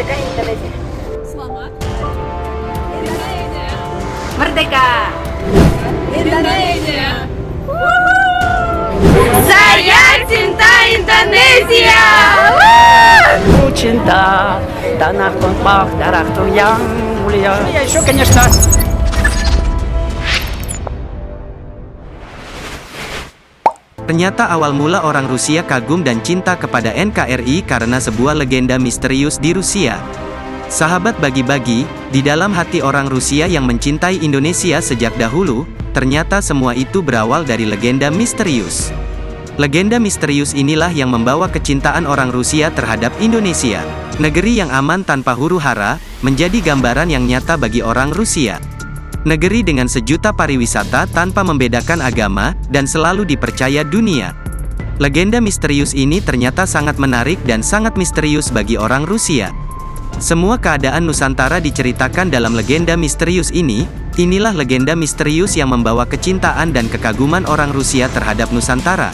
Merdeka Indonesia. Selamat Indonesia. Merdeka Indonesia. Saya cinta Indonesia. Ku cinta tanah tumpah darahku yang mulia. Ya, еще, конечно. Ternyata awal mula orang Rusia kagum dan cinta kepada NKRI karena sebuah legenda misterius di Rusia. Sahabat bagi-bagi, di dalam hati orang Rusia yang mencintai Indonesia sejak dahulu, ternyata semua itu berawal dari legenda misterius. Legenda misterius inilah yang membawa kecintaan orang Rusia terhadap Indonesia. Negeri yang aman tanpa huru-hara, menjadi gambaran yang nyata bagi orang Rusia. Negeri dengan sejuta pariwisata tanpa membedakan agama, dan selalu dipercaya dunia. Legenda misterius ini ternyata sangat menarik dan sangat misterius bagi orang Rusia. Semua keadaan Nusantara diceritakan dalam legenda misterius ini. Inilah legenda misterius yang membawa kecintaan dan kekaguman orang Rusia terhadap Nusantara.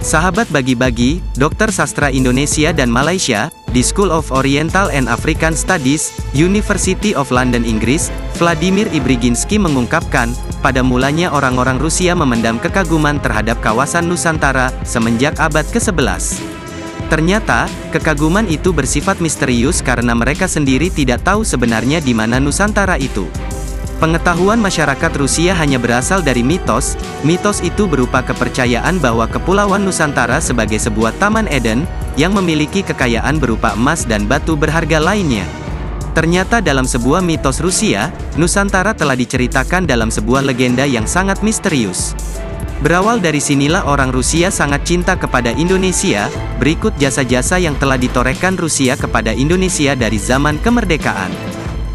Sahabat bagi-bagi, Dokter Sastra Indonesia dan Malaysia, di School of Oriental and African Studies, University of London, Inggris, Vladimir Ibriginsky mengungkapkan, pada mulanya orang-orang Rusia memendam kekaguman terhadap kawasan Nusantara, semenjak abad ke-11. Ternyata, kekaguman itu bersifat misterius karena mereka sendiri tidak tahu sebenarnya di mana Nusantara itu. Pengetahuan masyarakat Rusia hanya berasal dari mitos. Mitos itu berupa kepercayaan bahwa Kepulauan Nusantara sebagai sebuah Taman Eden, yang memiliki kekayaan berupa emas dan batu berharga lainnya. Ternyata dalam sebuah mitos Rusia, Nusantara telah diceritakan dalam sebuah legenda yang sangat misterius. Berawal dari sinilah orang Rusia sangat cinta kepada Indonesia. Berikut jasa-jasa yang telah ditorehkan Rusia kepada Indonesia dari zaman kemerdekaan.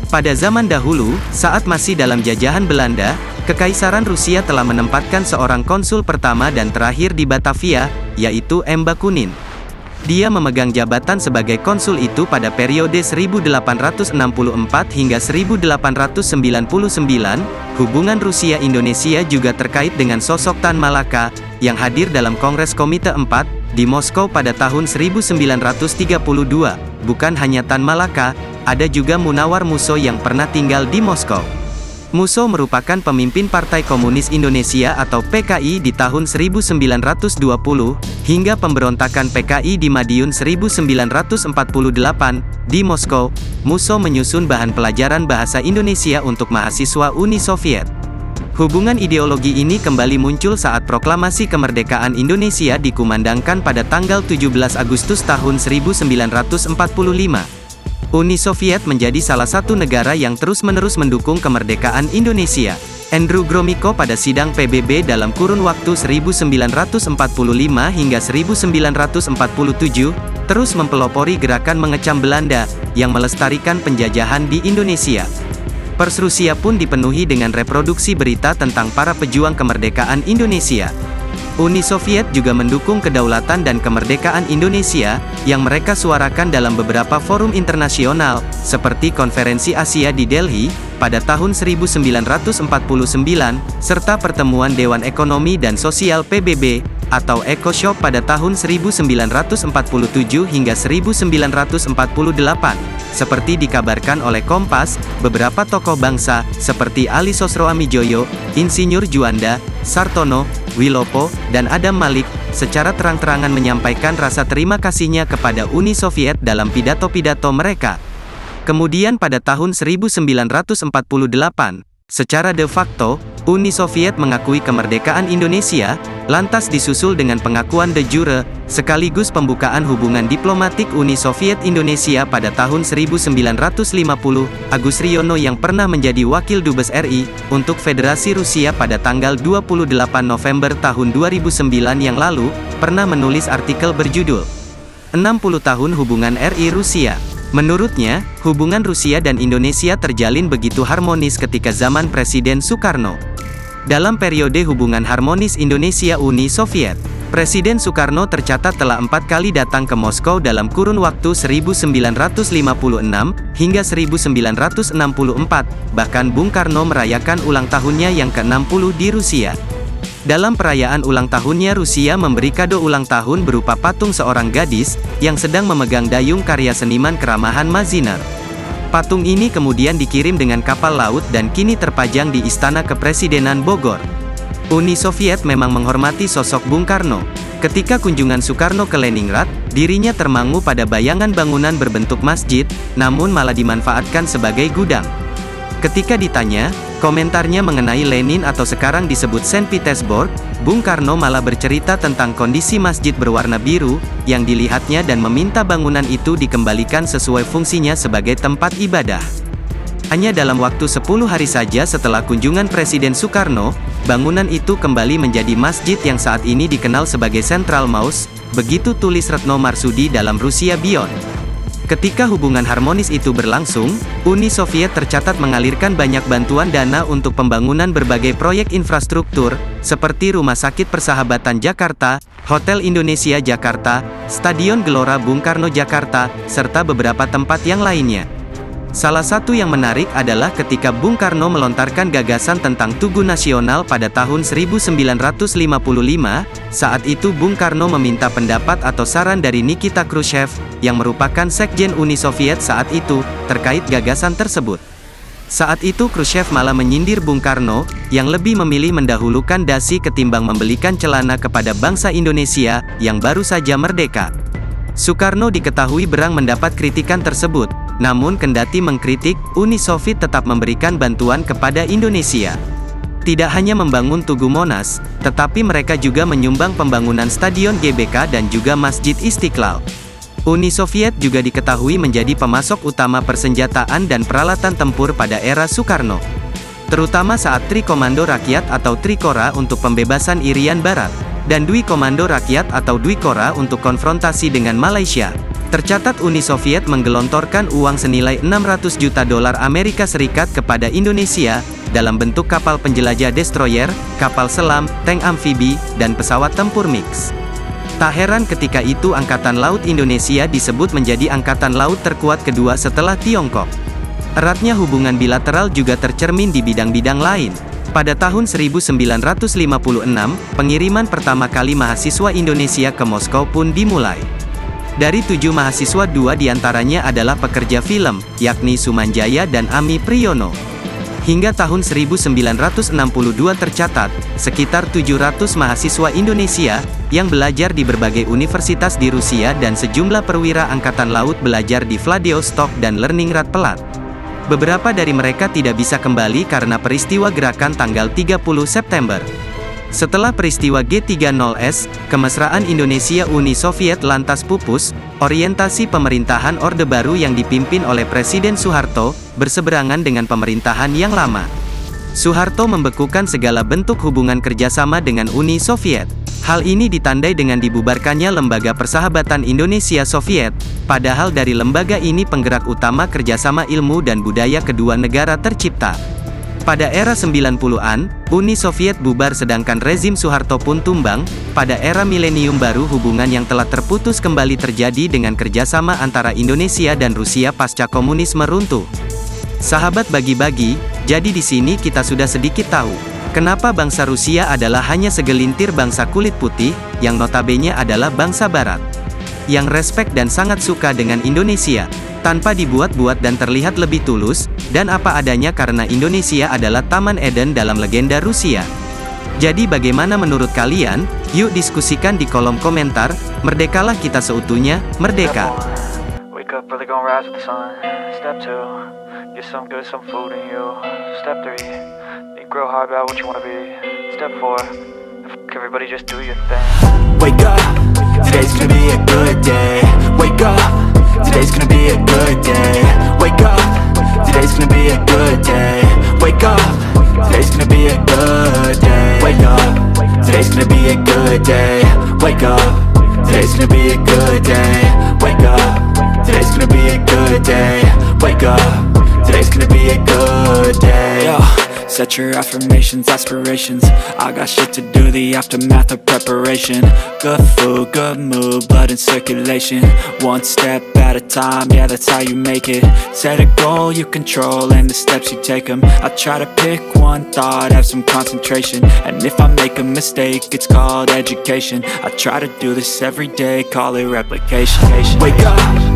Pada zaman dahulu, saat masih dalam jajahan Belanda, Kekaisaran Rusia telah menempatkan seorang konsul pertama dan terakhir di Batavia, yaitu M. Bakunin. Dia memegang jabatan sebagai konsul itu pada periode 1864 hingga 1899. Hubungan Rusia-Indonesia juga terkait dengan sosok Tan Malaka, yang hadir dalam Kongres Komite 4, di Moskow pada tahun 1932. Bukan hanya Tan Malaka, ada juga Munawar Musso yang pernah tinggal di Moskow. Musso merupakan pemimpin Partai Komunis Indonesia atau PKI di tahun 1920, hingga pemberontakan PKI di Madiun 1948. Di Moskow, Musso menyusun bahan pelajaran bahasa Indonesia untuk mahasiswa Uni Soviet. Hubungan ideologi ini kembali muncul saat proklamasi kemerdekaan Indonesia dikumandangkan pada tanggal 17 Agustus tahun 1945. Uni Soviet menjadi salah satu negara yang terus-menerus mendukung kemerdekaan Indonesia. Andrew Gromyko pada sidang PBB dalam kurun waktu 1945 hingga 1947, terus mempelopori gerakan mengecam Belanda, yang melestarikan penjajahan di Indonesia. Pers Rusia pun dipenuhi dengan reproduksi berita tentang para pejuang kemerdekaan Indonesia. Uni Soviet juga mendukung kedaulatan dan kemerdekaan Indonesia, yang mereka suarakan dalam beberapa forum internasional, seperti Konferensi Asia di Delhi, pada tahun 1949, serta Pertemuan Dewan Ekonomi dan Sosial PBB, atau ECOSOC pada tahun 1947 hingga 1948. Seperti dikabarkan oleh Kompas, beberapa tokoh bangsa, seperti Ali Sosroamijoyo, Insinyur Juanda, Sartono, Wilopo, dan Adam Malik, secara terang-terangan menyampaikan rasa terima kasihnya kepada Uni Soviet dalam pidato-pidato mereka. Kemudian pada tahun 1948, secara de facto, Uni Soviet mengakui kemerdekaan Indonesia, lantas disusul dengan pengakuan de jure, sekaligus pembukaan hubungan diplomatik Uni Soviet Indonesia pada tahun 1950. Agus Riono yang pernah menjadi Wakil Dubes RI, untuk Federasi Rusia pada tanggal 28 November tahun 2009 yang lalu, pernah menulis artikel berjudul 60 tahun hubungan RI-Rusia. Menurutnya, hubungan Rusia dan Indonesia terjalin begitu harmonis ketika zaman Presiden Soekarno. Dalam periode hubungan harmonis Indonesia-Uni Soviet, Presiden Soekarno tercatat telah 4 kali datang ke Moskow dalam kurun waktu 1956 hingga 1964, bahkan Bung Karno merayakan ulang tahunnya yang ke-60 di Rusia. Dalam perayaan ulang tahunnya, Rusia memberi kado ulang tahun berupa patung seorang gadis yang sedang memegang dayung karya seniman keramahan Maziner. Patung ini kemudian dikirim dengan kapal laut dan kini terpajang di Istana Kepresidenan Bogor. Uni Soviet memang menghormati sosok Bung Karno. Ketika kunjungan Soekarno ke Leningrad, dirinya termangu pada bayangan bangunan berbentuk masjid, namun malah dimanfaatkan sebagai gudang. Ketika ditanya, komentarnya mengenai Lenin atau sekarang disebut Saint Petersburg, Bung Karno malah bercerita tentang kondisi masjid berwarna biru, yang dilihatnya dan meminta bangunan itu dikembalikan sesuai fungsinya sebagai tempat ibadah. Hanya dalam waktu 10 hari saja setelah kunjungan Presiden Soekarno, bangunan itu kembali menjadi masjid yang saat ini dikenal sebagai Central Mosque, begitu tulis Retno Marsudi dalam Rusia Beyond. Ketika hubungan harmonis itu berlangsung, Uni Soviet tercatat mengalirkan banyak bantuan dana untuk pembangunan berbagai proyek infrastruktur, seperti Rumah Sakit Persahabatan Jakarta, Hotel Indonesia Jakarta, Stadion Gelora Bung Karno Jakarta, serta beberapa tempat yang lainnya. Salah satu yang menarik adalah ketika Bung Karno melontarkan gagasan tentang Tugu Nasional pada tahun 1955, saat itu Bung Karno meminta pendapat atau saran dari Nikita Khrushchev, yang merupakan Sekjen Uni Soviet saat itu, terkait gagasan tersebut. Saat itu Khrushchev malah menyindir Bung Karno, yang lebih memilih mendahulukan dasi ketimbang membelikan celana kepada bangsa Indonesia, yang baru saja merdeka. Soekarno diketahui berang mendapat kritikan tersebut, namun kendati mengkritik, Uni Soviet tetap memberikan bantuan kepada Indonesia. Tidak hanya membangun Tugu Monas, tetapi mereka juga menyumbang pembangunan Stadion GBK dan juga Masjid Istiqlal. Uni Soviet juga diketahui menjadi pemasok utama persenjataan dan peralatan tempur pada era Soekarno, terutama saat Tri Komando Rakyat atau Trikora untuk pembebasan Irian Barat, dan Dwi Komando Rakyat atau Dwikora untuk konfrontasi dengan Malaysia. Tercatat Uni Soviet menggelontorkan uang senilai 600 juta dolar Amerika Serikat kepada Indonesia, dalam bentuk kapal penjelajah destroyer, kapal selam, tank amfibi, dan pesawat tempur MiG. Tak heran ketika itu Angkatan Laut Indonesia disebut menjadi Angkatan Laut terkuat kedua setelah Tiongkok. Eratnya hubungan bilateral juga tercermin di bidang-bidang lain. Pada tahun 1956, pengiriman pertama kali mahasiswa Indonesia ke Moskow pun dimulai. Dari 7 mahasiswa, 2 diantaranya adalah pekerja film, yakni Sumanjaya dan Ami Priyono. Hingga tahun 1962 tercatat, sekitar 700 mahasiswa Indonesia, yang belajar di berbagai universitas di Rusia dan sejumlah perwira Angkatan Laut belajar di Vladivostok dan Leningrad Pelat. Beberapa dari mereka tidak bisa kembali karena peristiwa gerakan tanggal 30 September. Setelah peristiwa G30S, kemesraan Indonesia Uni Soviet lantas pupus, orientasi pemerintahan Orde Baru yang dipimpin oleh Presiden Soeharto, berseberangan dengan pemerintahan yang lama. Soeharto membekukan segala bentuk hubungan kerjasama dengan Uni Soviet. Hal ini ditandai dengan dibubarkannya Lembaga Persahabatan Indonesia-Soviet, padahal dari lembaga ini penggerak utama kerjasama ilmu dan budaya kedua negara tercipta. Pada era 90-an, Uni Soviet bubar sedangkan rezim Soeharto pun tumbang. Pada era milenium baru hubungan yang telah terputus kembali terjadi dengan kerjasama antara Indonesia dan Rusia pasca komunisme runtuh. Sahabat bagi-bagi, jadi di sini kita sudah sedikit tahu kenapa bangsa Rusia adalah hanya segelintir bangsa kulit putih, yang notabene adalah bangsa Barat, yang respek dan sangat suka dengan Indonesia, tanpa dibuat-buat dan terlihat lebih tulus, dan apa adanya karena Indonesia adalah Taman Eden dalam legenda Rusia. Jadi bagaimana menurut kalian? Yuk diskusikan di kolom komentar. Merdekalah kita seutuhnya, merdeka! Wake up early, gonna rise with the sun. Step 2, get some good, some food in you. Step 3, think real hard about what you wanna be. Step 4, everybody just do your thing. Wake up, today's gonna be a good day. Wake up, today's gonna be a good day. Wake up, today's gonna be a good day. Wake up, today's gonna be a good day. Wake up, today's gonna be a good day. Wake up, today's gonna be a good day. Wake up, today's gonna be a good day. Wake up, today's gonna be a good day. Yo. Set your affirmations, aspirations. I got shit to do, the aftermath of preparation. Good food, good mood, blood in circulation. One step back, at a time, yeah, that's how you make it. Set a goal you control and the steps you take them. I try to pick one thought, have some concentration, and if I make a mistake, it's called education. I try to do this every day, call it replication. Wake up,